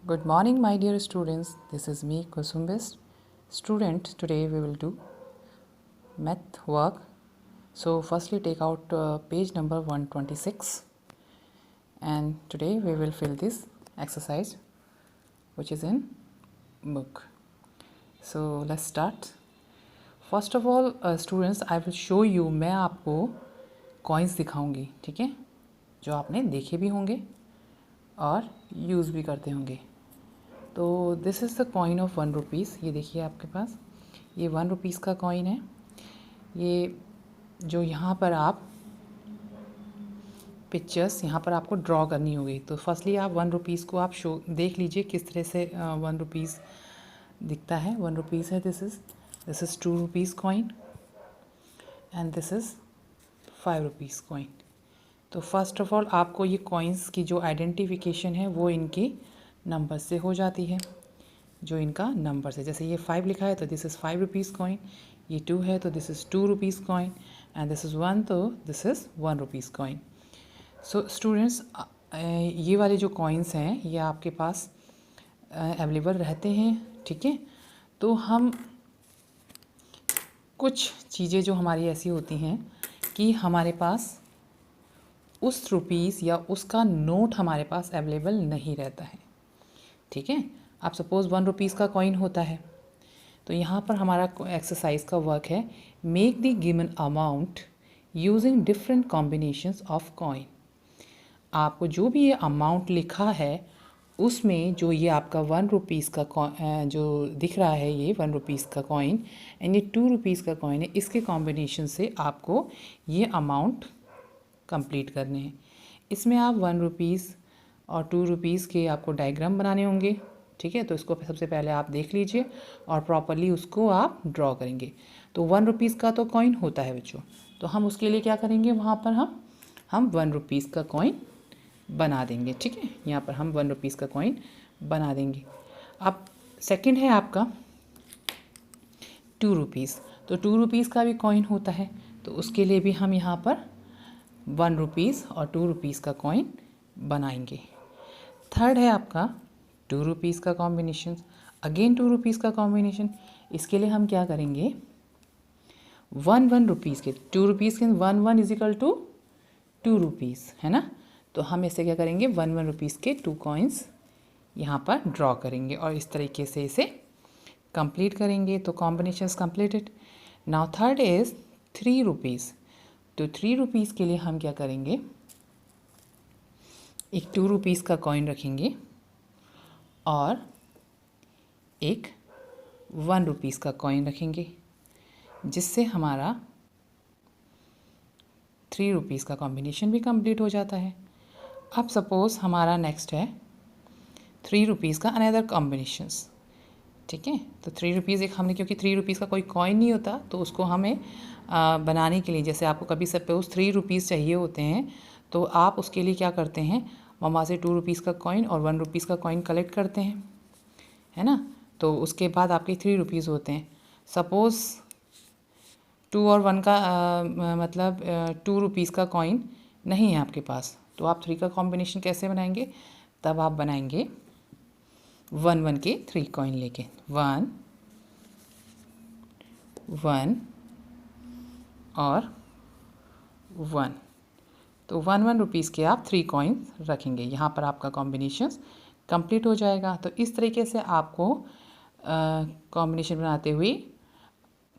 Good morning, my dear students. This is me, Kusumbis. Student, today we will do math work. So, firstly, take out page number 126, and today we will fill this exercise, which is in book. So, let's start. First of all, students, I will show you. मैं आपको coins दिखाऊंगी, ठीक है, जो आपने देखे भी होंगे और यूज़ भी करते होंगे. तो this is the coin of 1 rupees. ये देखिए आपके पास ये 1 रुपीज़ का कॉइन है. ये जो यहाँ पर आप पिक्चर्स यहाँ पर आपको ड्रॉ करनी होगी. तो फर्स्टली आप 1 रुपीज़ को आप शो देख लीजिए किस तरह से 1 रुपीज़ दिखता है. 1 रुपीज़ है. This is 2 rupees coin and this is 5 rupees coin. तो फर्स्ट ऑफ ऑल आपको ये कॉइन्स की जो आइडेंटिफिकेशन है वो इनकी नंबर से हो जाती है. जो इनका नंबर से, जैसे ये 5 लिखा है तो दिस इज़ 5 रुपीज़ कॉइन. ये 2 है तो this is 2 rupees coin and this is 1 तो this is 1 rupees coin. So students, ये वाले जो कॉइन्स हैं ये आपके पास अवेलेबल रहते हैं, ठीक है. तो हम कुछ चीज़ें जो हमारी ऐसी होती हैं कि हमारे पास उस रुपीज़ या उसका नोट हमारे पास अवेलेबल नहीं रहता है, ठीक है. आप सपोज़ 1 रुपीज़ का कॉइन होता है तो यहाँ पर हमारा एक्सरसाइज का वर्क है make the given amount using different combinations of coin. आपको जो भी ये अमाउंट लिखा है उसमें जो ये आपका 1 रुपीज़ का जो दिख रहा है ये 1 रुपीज़ का कॉइन एंड ये 2 रुपीज़ का कॉइन है, इसके कॉम्बिनेशन से आपको ये अमाउंट कंप्लीट करने हैं. इसमें आप 1 रुपीज़ और 2 रुपीज़ के आपको डायग्राम बनाने होंगे, ठीक है. तो इसको सबसे पहले आप देख लीजिए और प्रॉपरली उसको आप ड्रॉ करेंगे. तो 1 रुपीज़ का तो कॉइन होता है बच्चों, तो हम उसके लिए क्या करेंगे, वहाँ पर हम 1 रुपीज़ का कॉइन बना देंगे, ठीक है. यहाँ पर हम 1 रुपीज़ का कॉइन बना देंगे. अब सेकंड है आपका 2 रुपीज़. तो 2 रुपीज़ का भी कॉइन होता है, तो उसके लिए भी हम यहाँ पर 1 रुपीज़ और 2 रुपीज़ का कॉइन बनाएंगे. थर्ड है आपका 2 रुपीज़ का कॉम्बिनेशन, अगेन 2 रुपीज़ का कॉम्बिनेशन. इसके लिए हम क्या करेंगे, 1 रुपीज़ के 2 रुपीज़ के 1 इज इक्वल टू 2 रुपीज़ है ना. तो हम इससे क्या करेंगे 1 रुपीज़ के 2 कॉइन्स यहाँ पर ड्रॉ करेंगे और इस तरीके से इसे कंप्लीट करेंगे. तो combinations completed. Now third is 3 rupees. तो 3 रुपीज़ के लिए हम क्या करेंगे, एक 2 रुपीज़ का कॉइन रखेंगे और एक 1 रुपीज़ का कॉइन रखेंगे, जिससे हमारा 3 रुपीज़ का कॉम्बिनेशन भी कंप्लीट हो जाता है. अब सपोज़ हमारा नेक्स्ट है 3 रुपीज़ का अनदर कॉम्बिनेशंस, ठीक है. तो 3 रुपीज़ एक हमने, क्योंकि 3 रुपीज़ का कोई कॉइन नहीं होता तो उसको हमें बनाने के लिए, जैसे आपको कभी सपोज़ 3 रुपीज़ चाहिए होते हैं तो आप उसके लिए क्या करते हैं, वहाँ से 2 रुपीज़ का कॉइन और 1 रुपीज़ का कॉइन कलेक्ट करते हैं, है ना. तो उसके बाद आपके 3 रुपीज़ होते हैं. सपोज़ 2 और 1 का मतलब 2 रुपीज़ का कॉइन नहीं है आपके पास, तो आप 3 का कॉम्बिनेशन कैसे बनाएंगे, तब आप बनाएंगे 1 के 3 कॉइन लेके 1 1 और 1. तो 1 रुपीज़ के आप 3 कॉइन रखेंगे. यहाँ पर आपका कॉम्बिनेशंस कंप्लीट हो जाएगा. तो इस तरीके से आपको कॉम्बिनेशन बनाते हुए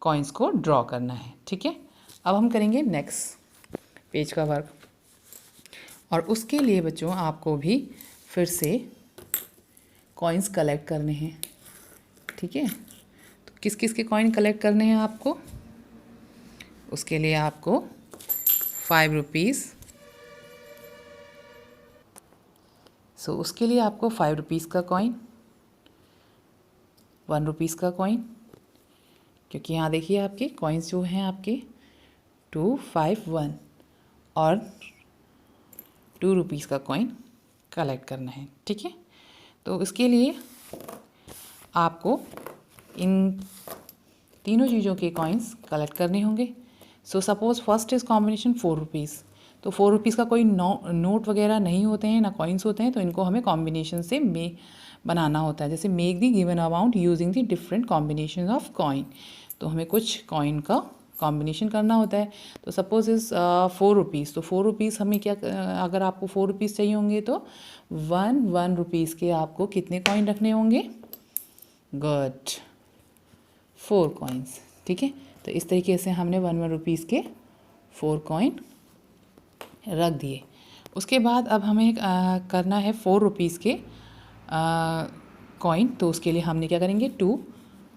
कॉइन्स को ड्रॉ करना है, ठीक है. अब हम करेंगे नेक्स्ट पेज का वर्क, और उसके लिए बच्चों आपको भी फिर से कॉइन्स कलेक्ट करने हैं, ठीक है. तो किस किस के कॉइन कलेक्ट करने हैं आपको, उसके लिए आपको 5 रुपीज़. सो उसके लिए आपको 5 रुपीज़ का कॉइन, 1 रुपीज़ का कॉइन, क्योंकि यहाँ देखिए आपके कॉइन्स जो हैं आपके 2, 5, 1 और 2 रुपीज़ का कॉइन कलेक्ट करना है, ठीक है. तो इसके लिए आपको इन तीनों चीज़ों के कॉइन्स कलेक्ट करने होंगे. So suppose first is combination 4 rupees. तो 4 रुपीज़ का कोई नोट वगैरह नहीं होते हैं, ना कॉइन्स होते हैं, तो इनको हमें कॉम्बिनेशन से बनाना होता है। जैसे make the given amount using the different combination of coin, तो हमें कुछ कॉइन का कॉम्बिनेशन करना होता है। तो सपोज इज़ 4 रुपीज़, तो 4 रुपीज़ हमें क्या, अगर आपको 4 रुपीज़ चाहिए होंगे तो 1 रुपीज़ के आपको कितने कॉइन रखने होंगे? Good, 4 coins. ठीक है, तो इस तरीके से हमने 1 रुपीज़ के 4 कॉइन रख दिए। उसके बाद अब हमें करना है 4 रुपीज़ के कॉइन, तो उसके लिए हमने क्या करेंगे, 2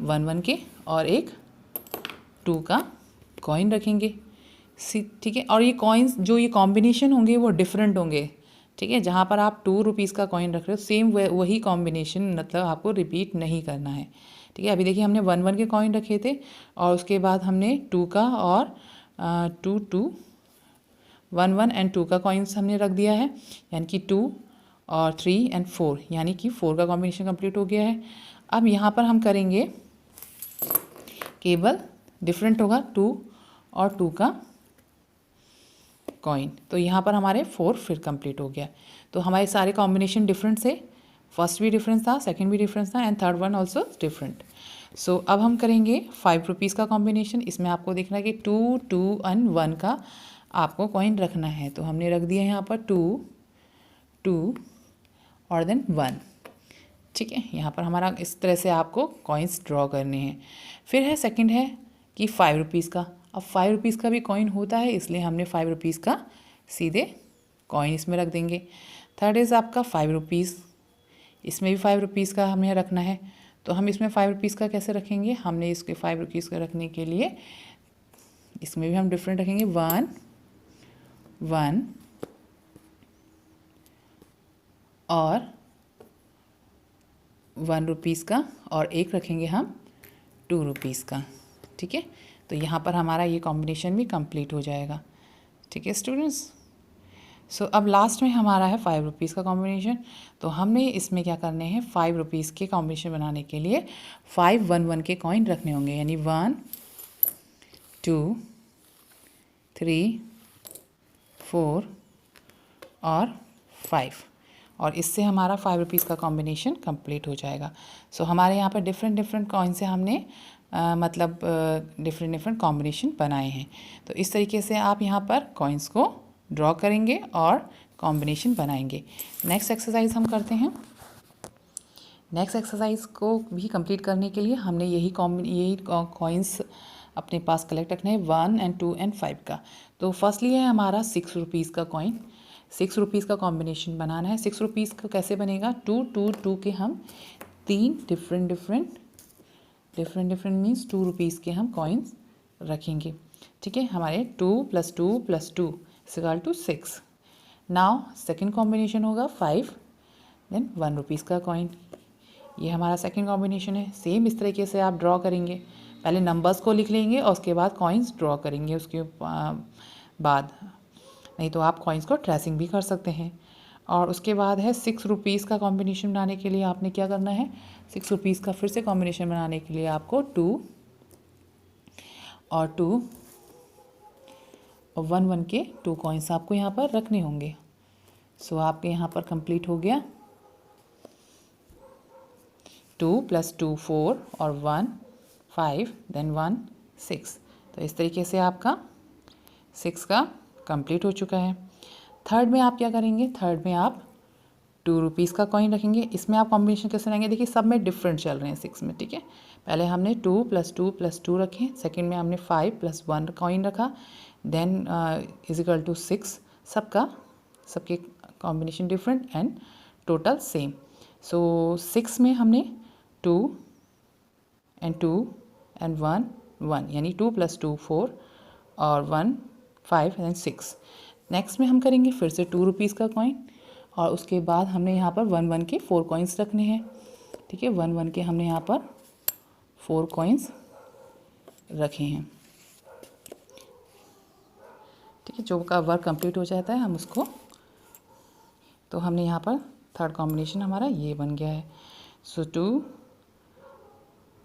1 के और एक 2 का कॉइन रखेंगे। ठीक है, और ये कॉइन्स जो ये कॉम्बिनेशन होंगे वो डिफरेंट होंगे। ठीक है, जहाँ पर आप 2 रुपीज़ का कॉइन रख रहे हो सेम वही कॉम्बिनेशन मतलब आपको रिपीट नहीं करना है। ठीक है, अभी देखिए हमने 1 के कॉइन रखे थे और उसके बाद हमने 2 का और 2 2 1 एंड 2 का कॉइन्स हमने रख दिया है, यानी कि 2 और 3 एंड 4, यानी कि 4 का कॉम्बिनेशन कंप्लीट हो गया है। अब यहाँ पर हम करेंगे केवल डिफरेंट होगा 2 और 2 का कॉइन, तो यहाँ पर हमारे 4 फिर कंप्लीट हो गया। तो हमारे सारे कॉम्बिनेशन डिफरेंट से, फर्स्ट भी डिफरेंस था, सेकंड भी डिफरेंस था and third one also different. So अब हम करेंगे 5 रुपीज़ का कॉम्बिनेशन। इसमें आपको देखना है कि 2 2 एंड 1 का आपको कॉइन रखना है, तो हमने रख दिया यहाँ पर 2 2 और देन 1। ठीक है, यहाँ पर हमारा इस तरह से आपको कॉइन्स ड्रॉ करने हैं। फिर है सेकंड है कि 5 रुपीज़ का। अब 5 रुपीज़ का भी कॉइन होता है, इसलिए हमने 5 रुपीज़ का सीधे कॉइन इसमें रख देंगे। थर्ड इज़ आपका 5 रुपीज़, इसमें भी 5 रुपीज़ का हमें रखना है, तो हम इसमें 5 रुपीज़ का कैसे रखेंगे, हमने इसके 5 रुपीज़ का रखने के लिए इसमें भी हम डिफरेंट रखेंगे। 1 1 और 1 रुपीज़ का और एक रखेंगे हम 2 रुपीज़ का। ठीक है, तो यहाँ पर हमारा ये कॉम्बिनेशन भी कंप्लीट हो जाएगा। ठीक है स्टूडेंट्स, सो अब लास्ट में हमारा है 5 रुपीज़ का कॉम्बिनेशन। तो हमने इसमें क्या करने हैं, 5 रुपीज़ के कॉम्बिनेशन बनाने के लिए 5 1 1 के कॉइन रखने होंगे, यानी 1 2 3 4 और 5, और इससे हमारा 5 रुपीज़ का कॉम्बिनेशन कंप्लीट हो जाएगा। सो हमारे यहाँ पर डिफरेंट डिफरेंट कॉइन से हमने मतलब डिफरेंट डिफरेंट कॉम्बिनेशन बनाए हैं। तो इस तरीके से आप यहाँ पर कॉइन्स को ड्रॉ करेंगे और कॉम्बिनेशन बनाएंगे। नेक्स्ट एक्सरसाइज हम करते हैं। नेक्स्ट एक्सरसाइज को भी कंप्लीट करने के लिए हमने यही कॉइन्स अपने पास कलेक्ट रखना है, 1 एंड 2 एंड 5 का। तो फर्स्टली है हमारा 6 रुपीज़ का कॉइन। 6 रुपीज़ का कॉम्बिनेशन बनाना है। 6 रुपीज़ का कैसे बनेगा, 2 2 2 के हम 3 डिफरेंट डिफरेंट मीन्स 2 रुपीज़ के हम कॉइन्स रखेंगे। ठीक है, हमारे 2 + 2 + 2 = 6। नाउ सेकेंड कॉम्बिनेशन होगा 5 देन 1 रुपीज़ का कॉइन। ये हमारा सेकेंड कॉम्बिनेशन है। सेम इस तरीके से आप ड्रॉ करेंगे, पहले नंबर्स को लिख लेंगे और उसके बाद कॉइन्स ड्रॉ करेंगे उसके बाद, नहीं तो आप कॉइन्स को ट्रेसिंग भी कर सकते हैं। और उसके बाद है 6 रुपीज़ का कॉम्बिनेशन बनाने के लिए आपने क्या करना है, 6 रुपीज़ का फिर से कॉम्बिनेशन बनाने के लिए आपको 2 और 2 और 1 1 के 2 कॉइन्स आपको यहाँ पर रखने होंगे। सो आपके यहाँ पर कंप्लीट हो गया। 2 + 2 4 और 1 5 देन 1 6। तो इस तरीके से आपका 6 का कंप्लीट हो चुका है। थर्ड में आप क्या करेंगे, थर्ड में आप 2 रुपीज़ का कॉइन रखेंगे। इसमें आप कॉम्बिनेशन कैसे रहेंगे, देखिए सब में डिफरेंट चल रहे हैं 6 में। ठीक है, पहले हमने 2 + 2 + 2 रखे, सेकंड में हमने 5 + 1 कॉइन रखा, देन = 6। सबके combination different and total same. So 6 में हमने 2 एंड 2 एंड 1 1, यानी 2 + 2 4 और 1 5 एंड 6। नेक्स्ट में हम करेंगे फिर से 2 रुपीज़ का कॉइन, और उसके बाद हमने यहाँ पर 1 1 के 4 कॉइन्स रखने हैं। ठीक है, 1 1 के हमने यहाँ पर 4 कॉइन्स रखे हैं। ठीक है, जो का वर्क कंप्लीट हो जाता है हम उसको, तो हमने यहाँ पर थर्ड कॉम्बिनेशन हमारा ये बन गया है। सो 2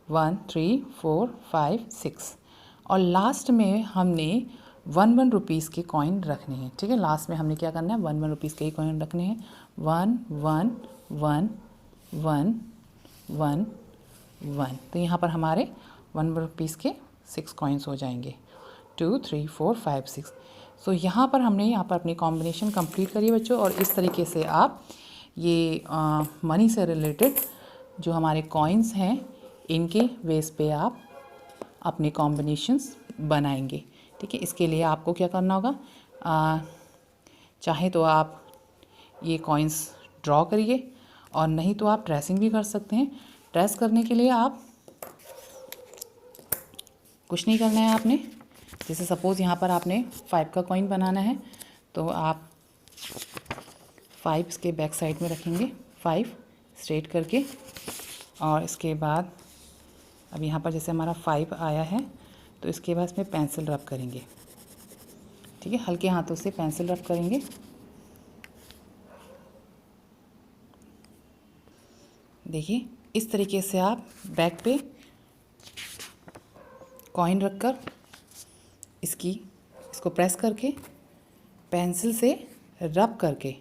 1 3 4 5 6, और लास्ट में हमने 1 रुपीज़ के कॉइन रखने हैं। ठीक है, लास्ट में हमने क्या करना है, 1 रुपीज़ के ही कॉइन रखने हैं। 1 1 1 1 1 1। तो यहाँ पर हमारे 1 रुपीज़ के 6 कॉइन्स हो जाएंगे। 2 3 4 5 6। सो यहाँ पर हमने यहाँ पर अपनी कॉम्बिनेशन कंप्लीट करी बच्चों। और इस तरीके से आप ये मनी से रिलेटेड जो हमारे कॉइन्स हैं इनके बेस पे आप अपने कॉम्बिनेशंस बनाएंगे। ठीक है, इसके लिए आपको क्या करना होगा, चाहे तो आप ये कॉइन्स ड्रॉ करिए और नहीं तो आप ट्रेसिंग भी कर सकते हैं। ट्रेस करने के लिए आप कुछ नहीं करना है आपने, जैसे सपोज़ यहाँ पर आपने 5 का कॉइन बनाना है तो आप 5 इसके बैक साइड में रखेंगे, 5 स्ट्रेट करके। और इसके बाद अब यहाँ पर जैसे हमारा 5 आया है तो इसके बाद इसमें पेंसिल रब करेंगे। ठीक है, हल्के हाथों से पेंसिल रब करेंगे। देखिए इस तरीके से आप बैक पे कॉइन रखकर इसको प्रेस करके पेंसिल से रब करके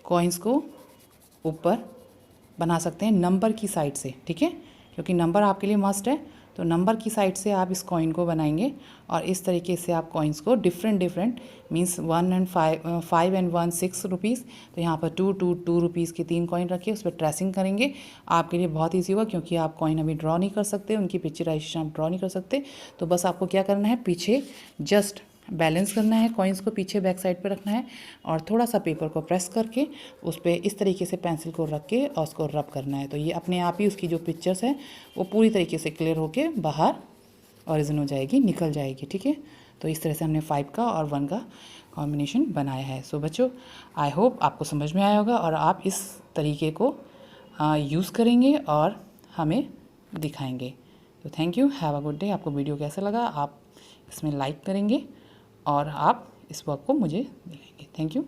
कॉइन्स को ऊपर बना सकते हैं नंबर की साइड से। ठीक है, क्योंकि नंबर आपके लिए मस्ट है, तो नंबर की साइड से आप इस कॉइन को बनाएंगे। और इस तरीके से आप कॉइन्स को different means 1 and 5 and 1 6 rupees. तो यहाँ पर 2 रुपीज़ के 3 कॉइन रखिए, उस पर ट्रेसिंग करेंगे। आपके लिए बहुत ईजी होगा क्योंकि आप कॉइन अभी ड्रॉ नहीं कर सकते, उनकी पिक्चराइजेशन आप ड्रॉ नहीं कर सकते। तो बस आपको क्या करना है, पीछे जस्ट बैलेंस करना है, कॉइन्स को पीछे बैक साइड पे रखना है और थोड़ा सा पेपर को प्रेस करके उस पर इस तरीके से पेंसिल को रख के और उसको रब करना है। तो ये अपने आप ही उसकी जो पिक्चर्स है वो पूरी तरीके से क्लियर होके बाहर ओरिजिन हो जाएगी, निकल जाएगी। ठीक है, तो इस तरह से हमने 5 का और 1 का कॉम्बिनेशन बनाया है। सो बच्चों, आई होप आपको समझ में आया होगा और आप इस तरीके को यूज़ करेंगे और हमें दिखाएंगे। तो thank you, have a good day. आपको वीडियो कैसा लगा आप इसमें लाइक करेंगे और आप इस वर्क को मुझे दिखाएंगे। Thank you.